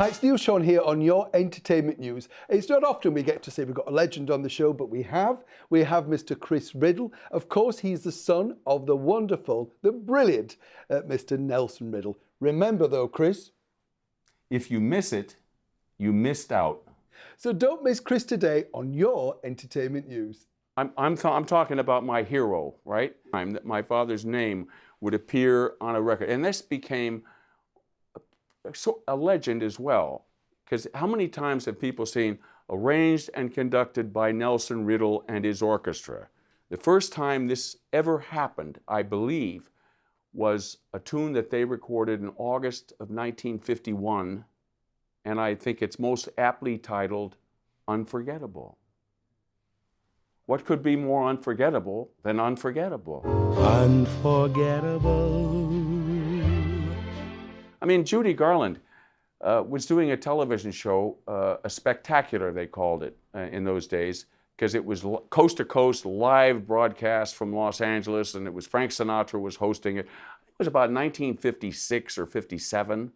Hi, it's Neil Sean here on your entertainment news. It's not often we get to say we've got a legend on the show, but we have. We have Mr. Chris Riddle. Of course, he's the son of the wonderful, the brilliant Mr. Nelson Riddle. Remember though, Chris? If you miss it, you missed out. So don't miss Chris today on your entertainment news. I'm talking about my hero, right? That my father's name would appear on a record. And this became a legend as well, because how many times have people seen arranged and conducted by Nelson Riddle and his orchestra? The first time this ever happened, I believe, was a tune that they recorded in August of 1951, and I think it's most aptly titled Unforgettable. What could be more unforgettable than unforgettable? Unforgettable. I mean, Judy Garland was doing a television show, a spectacular, they called it in those days, because it was coast-to-coast live broadcast from Los Angeles, and it was Frank Sinatra was hosting it. It was about 1956 or 57.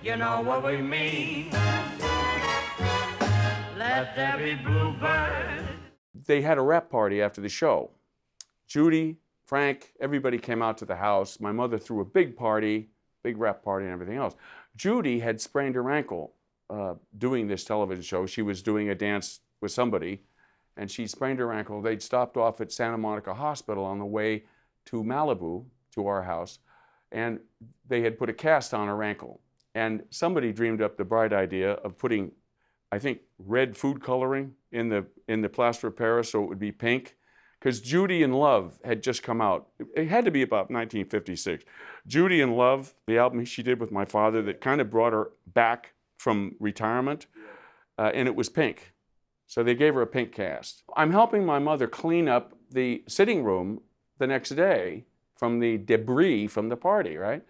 You know what we mean. Let there be bluebird. They had a rap party after the show. Judy, Frank, everybody came out to the house. My mother threw a big party, big rap party and everything else. Judy had sprained her ankle doing this television show. She was doing a dance with somebody, and she sprained her ankle. They'd stopped off at Santa Monica Hospital on the way to Malibu, to our house, and they had put a cast on her ankle. And somebody dreamed up the bright idea of putting, I think, red food coloring in the plaster of Paris so it would be pink. Because Judy in Love had just come out. It had to be about 1956. Judy in Love, the album she did with my father that kind of brought her back from retirement, and it was pink. So they gave her a pink cast. I'm helping my mother clean up the sitting room the next day from the debris from the party, right?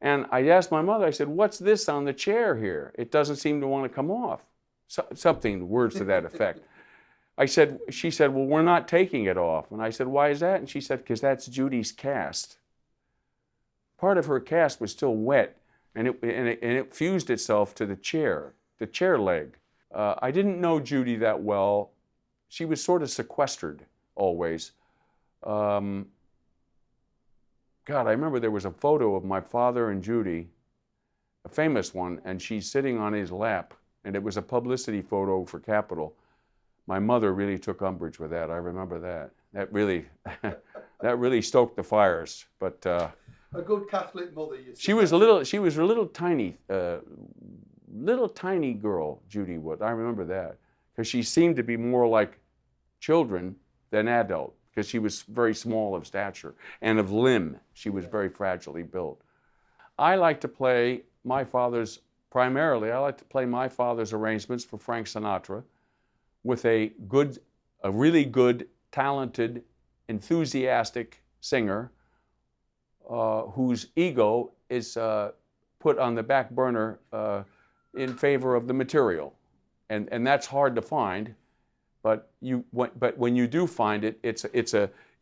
And I asked my mother, I said, what's this on the chair here? It doesn't seem to want to come off. Something, words to that effect. She said, well, we're not taking it off. And I said, why is that? And she said, because that's Judy's cast. Part of her cast was still wet, and it fused itself to the chair leg. I didn't know Judy that well. She was sort of sequestered always. God, I remember there was a photo of my father and Judy, a famous one, and she's sitting on his lap, and it was a publicity photo for Capitol. My mother really took umbrage with that. I remember that. That really stoked the fires. But a good Catholic mother. She was a little tiny girl. Judy was. I remember that because she seemed to be more like children than adult because she was very small of stature and of limb. She was very fragilely built. I like to play my father's arrangements for Frank Sinatra, with a really good, talented, enthusiastic singer whose ego is put on the back burner in favor of the material. And that's hard to find, but when you do find it, it's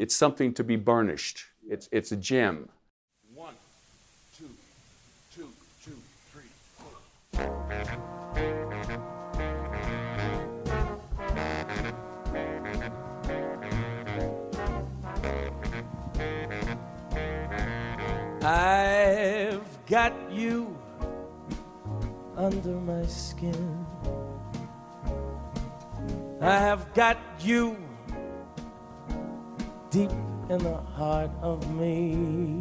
something to be burnished. It's a gem. 1, 2, 2, 2, 3, 4. I've got you under my skin. I have got you deep in the heart of me.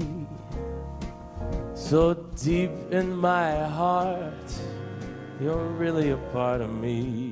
So deep in my heart, you're really a part of me.